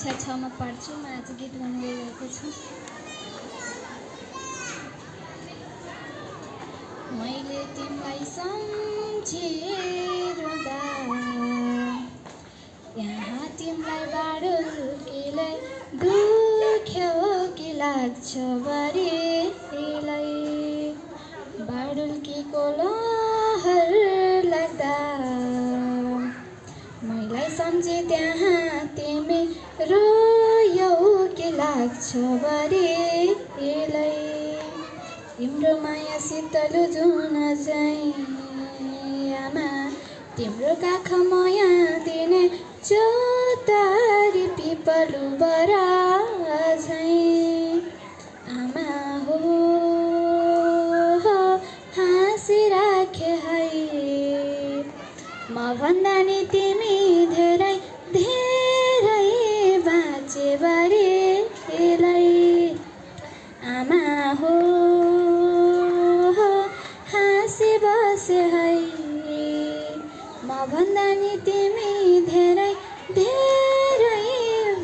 कक्षा 6 मा पढ्छु। म आज गीत गाउन गइरहेको छु। मैले तिमीलाई सम्झिरहँदा यहाँ तिमीलाई बाडुल्कीलाई दुख्यो कि लाग्छ बारीलाई। बाडुल्कीको लहर लाग्दा मैलाई सम्झे त्यहाँ तिमी रोयौ कि लाग्छ बारीलाई। तिम्रो माया शीतल जुन चाहिँ आमा तिम्रो काख माया दिने चौतारी पिपलु बरा चाहिँ आमा हो हाँसिराखे है म भन्दा नि तिमी धेरै धेरै बाँचे बारीलाई। आमा हो हाँसी बसे है म भन्दा नि तिमी धेरै धेरै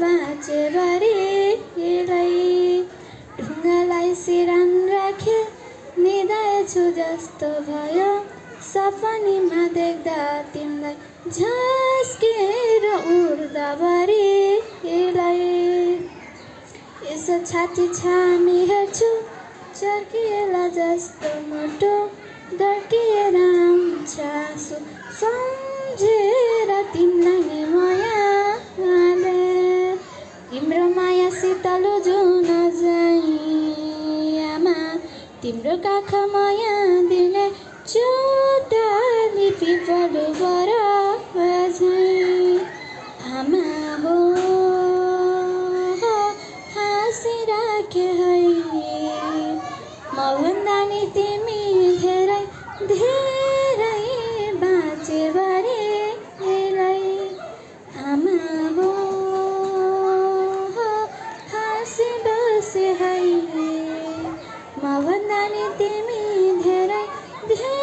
बाँचे बारीलाई। ढुङ्गालाई सिरान राखे निधाएछु जस्तो भयो सपनीमा देख्दा तिमीलाई झस्केर उड्दा बारीलाई। यसो छाती छामी हेर्छु चर्किएला जस्तो मुटु धड्किएर आउँछ आँसु सम्झेर तिमीलाई नै मायाले। तिम्रो माया शीतल जुन चाहिँ आमा तिम्रो काख माया दिने चौतारी पिपलु बरा चाहिँ आमा हो हाँसिराखे है म भन्दा नि तिमी धेरै धेरै बाँचे बारीलाई। आमा हो हाँसी बसे है म भन्दा नि तिमी धेरै धेरै